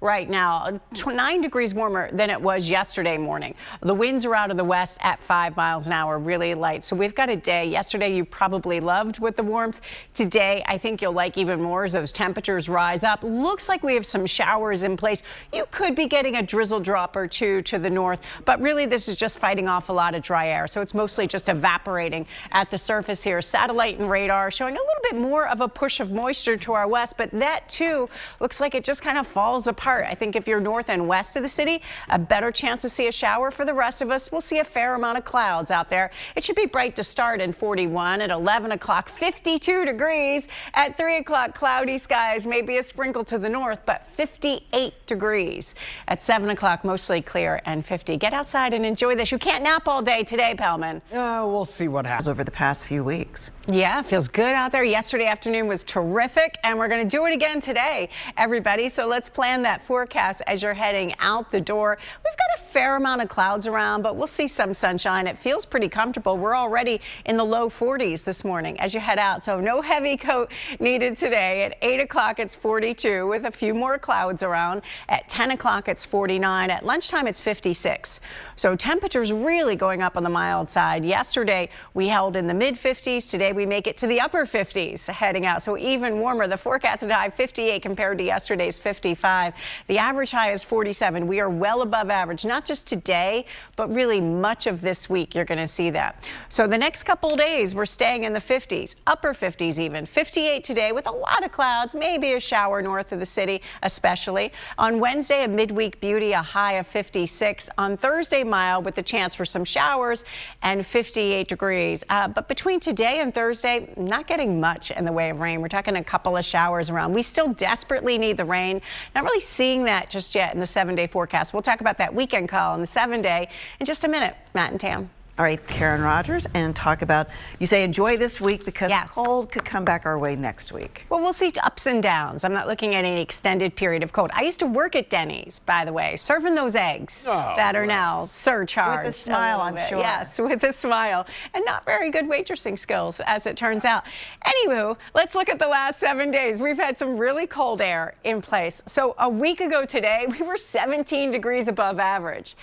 right now, 9 degrees warmer than it was yesterday morning. The winds are out of the west at 5 miles an hour, really light. So we've got a day. Yesterday you probably loved with the warmth. Today I think you'll like even more as those temperatures rise up. Looks like we have some showers in place. You could be getting a drizzle drop or two to the north, but really this is just fighting off a lot of dry air. So it's mostly just evaporating at the surface here. Satellite and radar showing a little bit more of a push of moisture to our west, but that too looks like it just kind of falls apart. I think if you're north and west of the city, a better chance to see a shower. For the rest of us, we'll see a fair amount of clouds out there. It should be bright to start in 41. At 11 o'clock, 52 degrees. At 3 o'clock, cloudy skies, maybe a sprinkle to the north, but 58 degrees. At 7 o'clock, mostly clear and 50. Get outside and enjoy this. You can't nap all day today, Pellman. We'll see what happens over the past few weeks. Yeah, feels good out there. Yesterday afternoon was terrific, and we're going to do it again today, everybody. So let's plan that forecast as you're heading out the door. We've got a fair amount of clouds around, but we'll see some sunshine. It feels pretty comfortable. We're already in the low 40s this morning as you head out, so no heavy coat needed today. At 8 o'clock, it's 42 with a few more clouds around. At 10 o'clock, it's 49. At lunchtime, it's 56. So temperatures really going up on the mild side. Yesterday, we held in the mid-50s. Today, we make it to the upper 50s heading out, so even warmer. The forecasted high 58 compared to yesterday's 55. The average high is 47. We are well above average, not just today, but really much of this week. You're going to see that. So the next couple of days, we're staying in the 50s, upper 50s even. 58 today with a lot of clouds, maybe a shower north of the city, especially. On Wednesday, a midweek beauty, a high of 56. On Thursday, mild with the chance for some showers and 58 degrees. But between today and Thursday, not getting much in the way of rain. We're talking a couple of showers around. We still desperately need the rain. Not really seeing that just yet in the 7-day forecast. We'll talk about that weekend call in the 7-day in just a minute. Matt and Tam. All right, Karen Rogers, and talk about, you say enjoy this week because cold could come back our way next week. Well, we'll see ups and downs. I'm not looking at any extended period of cold. I used to work at Denny's, by the way, serving those eggs that are now surcharged. With a smile, I'm sure. Yes, with a smile. And not very good waitressing skills, as it turns out. Anywho, let's look at the last 7 days. We've had some really cold air in place. So a week ago today, we were 17 degrees above average.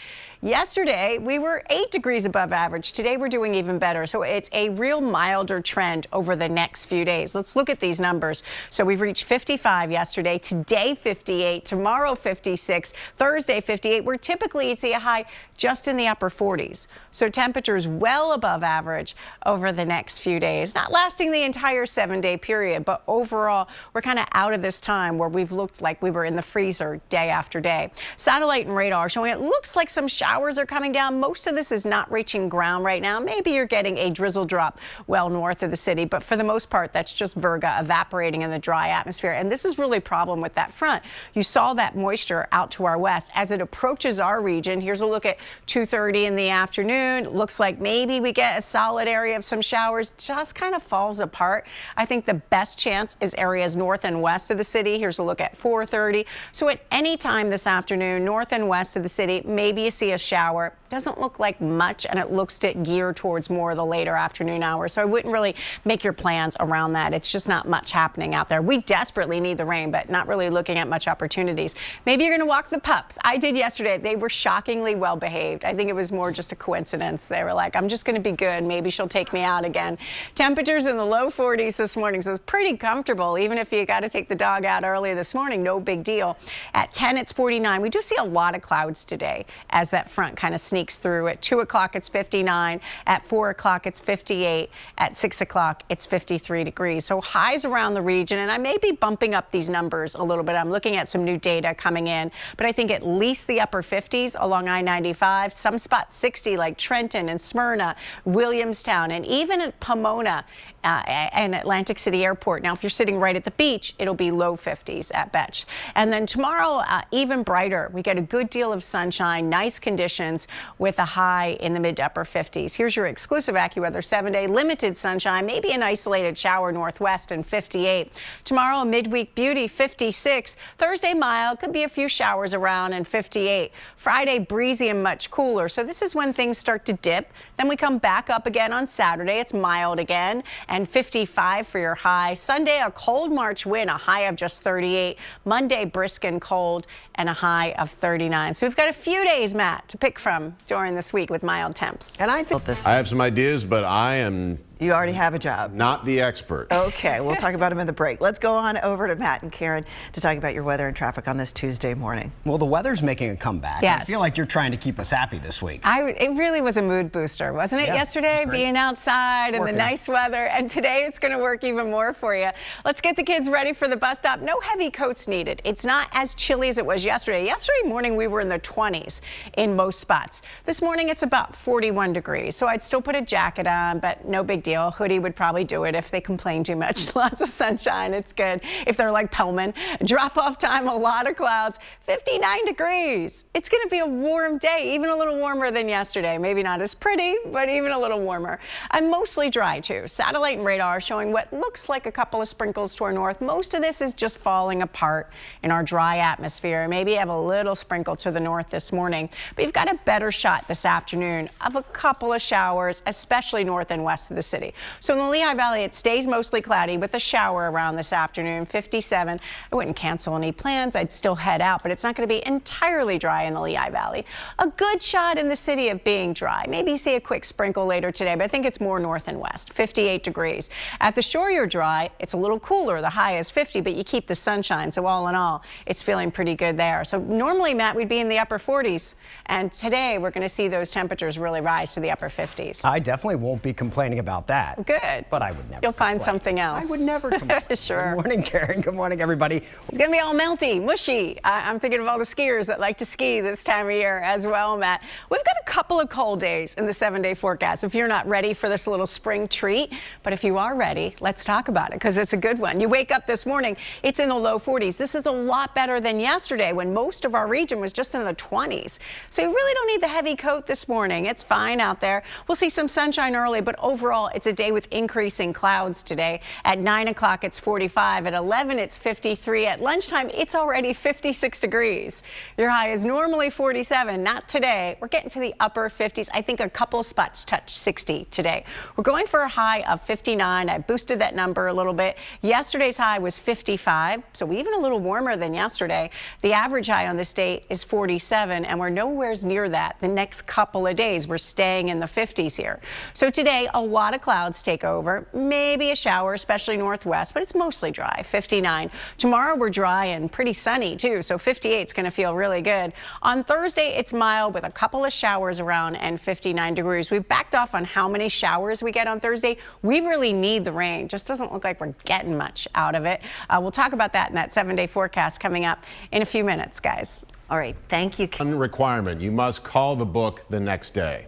Yesterday, we were 8 degrees above average. Today, we're doing even better. So it's a real milder trend over the next few days. Let's look at these numbers. So we've reached 55 yesterday, today 58, tomorrow 56, Thursday 58, where typically you'd see a high just in the upper 40s. So temperatures well above average over the next few days. Not lasting the entire 7-day period, but overall, we're kind of out of this time where we've looked like we were in the freezer day after day. Satellite and radar showing it looks like some showers are coming down. Most of this is not reaching ground right now. Maybe you're getting a drizzle drop well north of the city, but for the most part, that's just virga evaporating in the dry atmosphere. And this is really a problem with that front. You saw that moisture out to our west. As it approaches our region, here's a look at 2:30 in the afternoon. Looks like maybe we get a solid area of some showers. Just kind of falls apart. I think the best chance is areas north and west of the city. Here's a look at 4:30. So at any time this afternoon, north and west of the city, maybe you see a shower. Doesn't look like much, and it looks to gear towards more of the later afternoon hours. So I wouldn't really make your plans around that. It's just not much happening out there. We desperately need the rain, but not really looking at much opportunities. Maybe you're going to walk the pups. I did yesterday. They were shockingly well behaved. I think it was more just a coincidence. They were like, I'm just going to be good. Maybe she'll take me out again. Temperatures in the low 40s this morning, so it's pretty comfortable. Even if you got to take the dog out earlier this morning, no big deal. At 10, it's 49. We do see a lot of clouds today as that front kind of sneaks through. At 2 o'clock, it's 59. At 4 o'clock, it's 58. At 6 o'clock, it's 53 degrees. So highs around the region, and I may be bumping up these numbers a little bit. I'm looking at some new data coming in, but I think at least the upper 50s along I-95, some spots 60 like Trenton and Smyrna, Williamstown, and even at Pomona and Atlantic City Airport. Now, if you're sitting right at the beach, it'll be low 50s at best. And then tomorrow, even brighter. We get a good deal of sunshine, nice conditions. with a high in the mid to upper 50s. Here's your exclusive AccuWeather 7-day. Limited sunshine, maybe an isolated shower northwest and 58. Tomorrow, a midweek beauty, 56. Thursday, mild, could be a few showers around and 58. Friday, breezy and much cooler. So this is when things start to dip. Then we come back up again on Saturday. It's mild again and 55 for your high. Sunday, a cold March wind, a high of just 38. Monday, brisk and cold and a high of 39. So we've got a few days, Matt, to pick from during this week with mild temps. And I think I have some ideas, but I am you already have a job. not the expert. Okay, we'll talk about them in the break. Let's go on over to Matt and Karen to talk about your weather and traffic on this Tuesday morning. Well, the weather's making a comeback. Yes. I feel like you're trying to keep us happy this week. It really was a mood booster, wasn't it, Yeah, yesterday? it's great. Being outside and the nice weather. And today it's going to work even more for you. Let's get the kids ready for the bus stop. No heavy coats needed. It's not as chilly as it was yesterday. Yesterday morning we were in the 20s in most spots. This morning it's about 41 degrees. So I'd still put a jacket on, but no big deal. Hoodie would probably do it if they complain too much. Lots of sunshine. It's good. If they're like Pellman, drop off time, a lot of clouds, 59 degrees. It's going to be a warm day, even a little warmer than yesterday. Maybe not as pretty, but even a little warmer. And mostly dry too. Satellite and radar showing what looks like a couple of sprinkles to our north. Most of this is just falling apart in our dry atmosphere. Maybe have a little sprinkle to the north this morning, but you've got a better shot this afternoon of a couple of showers, especially north and west of the city. So in the Lehigh Valley, it stays mostly cloudy with a shower around this afternoon, 57. I wouldn't cancel any plans. I'd still head out, but it's not going to be entirely dry in the Lehigh Valley. A good shot in the city of being dry. Maybe see a quick sprinkle later today, but I think it's more north and west, 58 degrees. At the shore, you're dry. It's a little cooler. The high is 50, but you keep the sunshine. So all in all, it's feeling pretty good there. So normally, Matt, we'd be in the upper 40s. And today, we're going to see those temperatures really rise to the upper 50s. I definitely won't be complaining about that. Good. But I would never You'll find complain. something else. I would never complain. Sure. Good morning, Karen. Good morning, everybody. It's going to be all melty, mushy. I'm thinking of all the skiers that like to ski this time of year as well, Matt. We've got a couple of cold days in the 7-day forecast if you're not ready for this little spring treat. But if you are ready, let's talk about it because it's a good one. You wake up this morning, it's in the low 40s. This is a lot better than yesterday when most of our region was just in the 20s. So you really don't need the heavy coat this morning. It's fine out there. We'll see some sunshine early, but overall, it's a day with increasing clouds today. At 9 o'clock, it's 45. At 11, it's 53. At lunchtime, it's already 56 degrees. Your high is normally 47. Not today. We're getting to the upper 50s. I think a couple of spots touch 60 today. We're going for a high of 59. I boosted that number a little bit. Yesterday's high was 55, so even a little warmer than yesterday. The average high on this date is 47, and we're nowhere near that. The next couple of days, we're staying in the 50s here. So today, a lot of clouds take over. Maybe a shower, especially northwest, but it's mostly dry, 59. Tomorrow, we're dry and pretty sunny, too, so 58 is going to feel really good. On Thursday, it's mild with a couple of showers around and 59 degrees. We've backed off on how many showers we get on Thursday. We really need the rain. Just doesn't look like we're getting much out of it. We'll talk about that in that 7-day forecast coming up in a few minutes, guys. All right, thank you. One requirement, you must call the book the next day.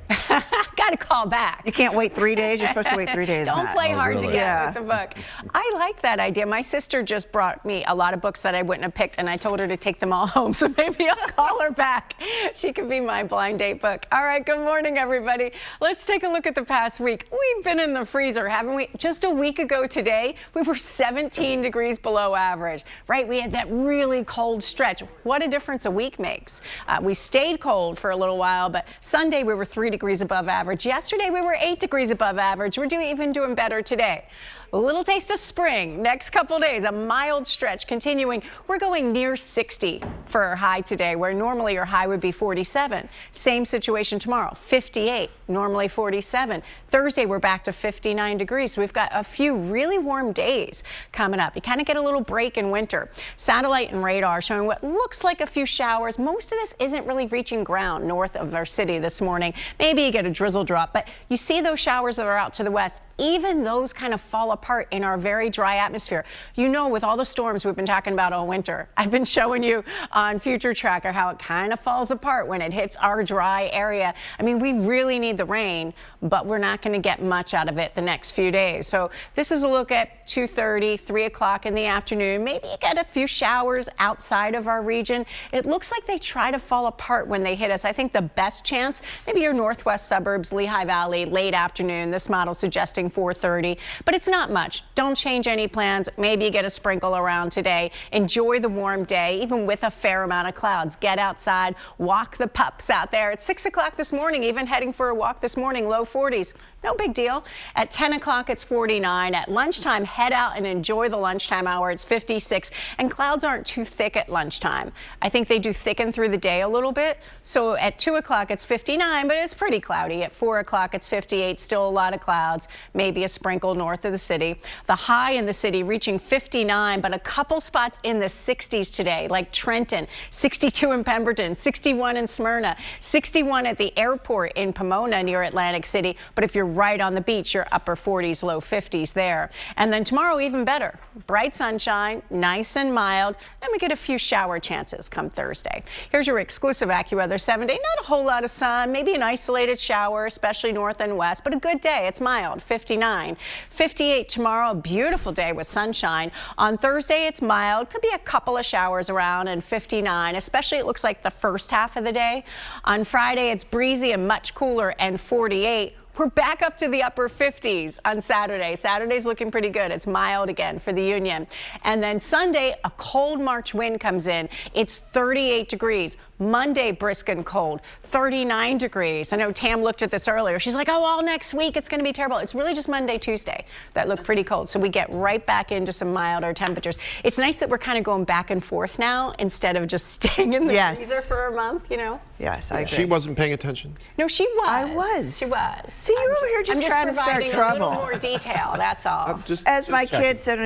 Got to call back. You can't wait 3 days? You're supposed to wait 3 days, Don't Matt. play Oh, hard really? to get Yeah. with the book. I like that idea. My sister just brought me a lot of books that I wouldn't have picked, and I told her to take them all home, so maybe I'll call her back. She could be my blind date book. All right, good morning, everybody. Let's take a look at the past week. We've been in the freezer, haven't we? Just a week ago today, we were 17 degrees below average, right? We had that really cold stretch. What a difference a week makes. We stayed cold for a little while, but Sunday we were 3 degrees above average. Yesterday we were 8 degrees above average. We're even doing better today. A little taste of spring. Next couple days, a mild stretch continuing. We're going near 60 for our high today, where normally your high would be 47. Same situation tomorrow, 58, normally 47. Thursday, we're back to 59 degrees. So we've got a few really warm days coming up. You kind of get a little break in winter. Satellite and radar showing what looks like a few showers. Most of this isn't really reaching ground north of our city this morning. Maybe you get a drizzle drop, but you see those showers that are out to the west. Even those kind of fall apart apart in our very dry atmosphere. You know, with all the storms we've been talking about all winter, I've been showing you on Future Tracker how it kind of falls apart when it hits our dry area. I mean, we really need the rain, but we're not going to get much out of it the next few days. So this is a look at 2:30, 3 o'clock in the afternoon. Maybe you get a few showers outside of our region. It looks like they try to fall apart when they hit us. I think the best chance, maybe your northwest suburbs, Lehigh Valley, late afternoon. This model suggesting 4:30, but it's not much. Don't change any plans. Maybe you get a sprinkle around today. Enjoy the warm day, even with a fair amount of clouds. Get outside, walk the pups out there. At 6 o'clock this morning, even heading for a walk this morning, low 40s. No big deal. At 10 o'clock, it's 49. At lunchtime, head out and enjoy the lunchtime hour. It's 56, and clouds aren't too thick at lunchtime. I think they do thicken through the day a little bit. So at 2 o'clock, it's 59, but it's pretty cloudy. At 4 o'clock, it's 58, still a lot of clouds, maybe a sprinkle north of the city. The high in the city reaching 59, but a couple spots in the 60s today, like Trenton, 62 in Pemberton, 61 in Smyrna, 61 at the airport in Pomona near Atlantic City. But if you're right on the beach, your upper 40s, low 50s there. And then tomorrow, even better. Bright sunshine, nice and mild. Then we get a few shower chances come Thursday. Here's your exclusive AccuWeather 7-day. Not a whole lot of sun, maybe an isolated shower, especially north and west, but a good day. It's mild, 59. 58 tomorrow, a beautiful day with sunshine. On Thursday, it's mild. Could be a couple of showers around, and 59, especially it looks like the first half of the day. On Friday, it's breezy and much cooler, and 48. We're back up to the upper 50s on Saturday. Saturday's looking pretty good. It's mild again for the Union. And then Sunday, a cold March wind comes in. It's 38 degrees. Monday, brisk and cold, 39 degrees. I know Tam looked at this earlier. She's like, oh, all next week it's going to be terrible. It's really just Monday, Tuesday that look pretty cold. So we get right back into some milder temperatures. It's nice that we're kind of going back and forth now instead of just staying in the freezer for a month, you know? Yes, I agree. She wasn't paying attention? No, she was. I was. She was. See, you're over here just trying to start providing trouble. a little more detail, that's all. As my kid said,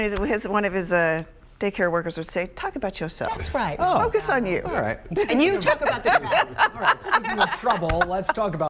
one of his daycare workers would say, talk about yourself. That's right. Focus on you. All right. And you talk about the crowd. All right. Speaking of trouble, let's talk about